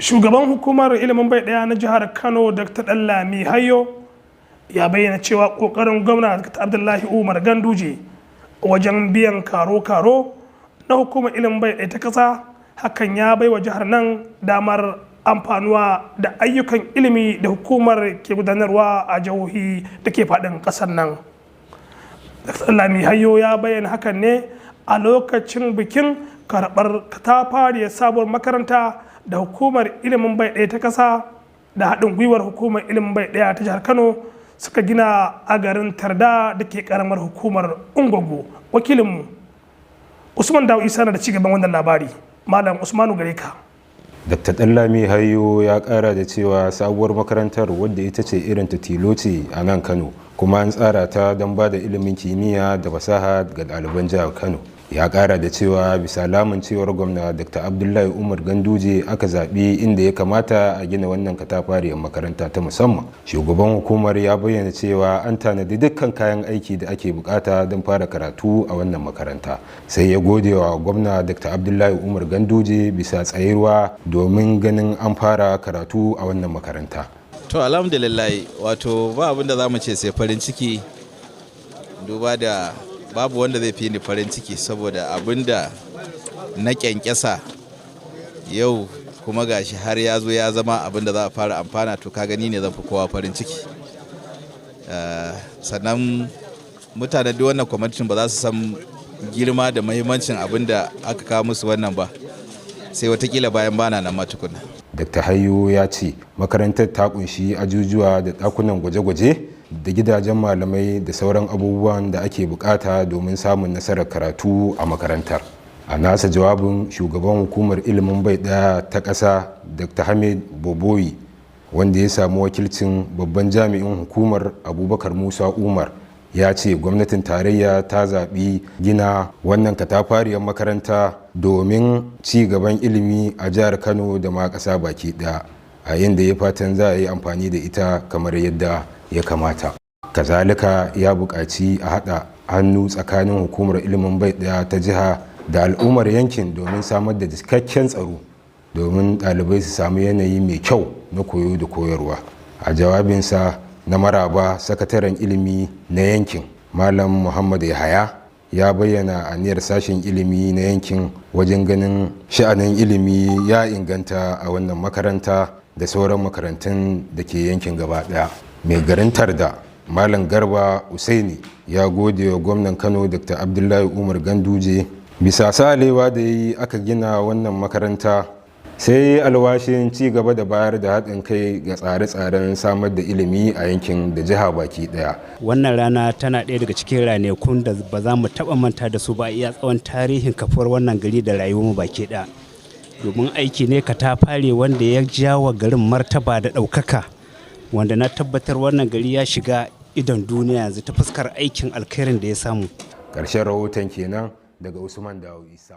Shugaban hukumar ilimin bai ɗaya na jihar Kano Dr. Ɗanlami Hayyo ya bayyana cewa ƙoƙarin gwamna Dr. Abdullahi Umar Ganduje wajen biyan karo-karo na hukumar ilimin bai ɗaya ta ƙasa, hakan ya baiwa jihar nan damar amfanuwa da ayyukan ilimi da hukumar ke gudanarwa a jihohi da ke faɗin ƙasar nan. Dr. Ɗanlami Hayyo ya bayyana hakan ne a lokacin bikin karɓar katafariyar sabuwar makaranta da hukumar ilimin bai ɗaya ta ƙasa da haɗin gwiwar hukumar ilimin bai ɗaya ta jihar Kano suka gina a garin Tarda da ke ƙaramar hukumar Ungwaggo. Wakilinmu Usman Dawo Isa na da cigaban wannan labari. Malam Usmanu gare ka. Dr. Ɗanlami Hayyo ya ƙara da cewa sabuwar makarantar wadda ita ce irin ta tilo ce a nan Kano, kuma an tsara ta don ba da ilimin kimiyya da fasaha ga ɗaliban jihar Kano. Ya ƙara da cewa bisa cewar gwamna Dr. Abdullahi Umar Ganduje aka zaɓi inda ya kamata a gina wannan katafariyar makaranta ta musamman. Shugaban hukumar ya bayyana cewa an tanadi dukkan kayan aiki da ake bukata don fara karatu a wannan makaranta. Sai ya gode wa gwamna Dr. Abdullahi Umar Ganduje bisa tsayuwa domin ganin an fara karatu a wannan makaranta. To alhamdulillah, wato ba abin da za mu ce sai farin ciki, duba da babu wanda zai fi ni farin ciki saboda abinda na kyankyasa yau kuma gashi har ya zo ya zama abinda za a fara amfana, to ka gani ne zan fi kowa farin ciki. Sannan mutanen duk wannan kwamitin ba za su san girma da mahimmancin abinda aka kawo musu wannan ba sai watakila bayan bana nan matukuna. Dr. Hayyo ya ce makarantar ta kunshi ajujuwa da ɗakunan gwaje-gwaje da gidajen malamai da sauran abubuwan da ake bukata domin samun nasarar karatu a makarantar. A nasa jawabin, shugaban hukumar ilimin bai ɗaya ta ƙasa Dr. Hamid Boboyi, wanda ya samu wakilcin babban jami'in hukumar Abubakar Musa Umar, ya ce gwamnatin tarayya ta zaɓi gina wannan katafariyar makaranta domin ci gaban ilimi a jihar Kano da ma ƙasa baki ɗaya, a yadda ya fatan za a yi amfani da ita kamar yadda ya kamata. Kazalika ya buƙaci a haɗa hannu tsakanin hukumar ilimin bai ɗaya ta jiha da al'ummar yankin domin samar da cikakken tsaro domin ɗalibai su samu yanayi mai kyau na koyo da koyarwa. A jawabinsa na maraba, sakataren ilimi na yankin Malam Muhammad Yahaya ya bayyana aniyar sashen ilimi na yankin wajen ganin sha'anin ilimi ya inganta a wannan makaranta da sauran makarantun da ke yankin gaba ɗaya. Mai garin Tarda Malam Garba Usaini ya gode wa gwamnan Kano Dr. Abdullahi Umar Ganduje bisa salewa da yi aka gina wannan makaranta, sai alwashin ci gaba da bayar da haɗin kai ga tsare-tsaren samar da ilimi a yankin da jiha baki ɗaya. Wannan rana tana ɗaya daga cikin ranakun da ba za mu taɓa manta da su ba iya tsawon tarihin kafuwar wannan gari da rayuwarmu baki ɗaya, domin aiki ne katafare wanda ya jawa garin martaba da ɗaukaka, wanda na tabbatar wannan gari ya shiga idon duniya yanzu ta fuskar aikin alkhairin da ya samu. Ƙarshen rahoton kenan daga Usman Dawo Isa.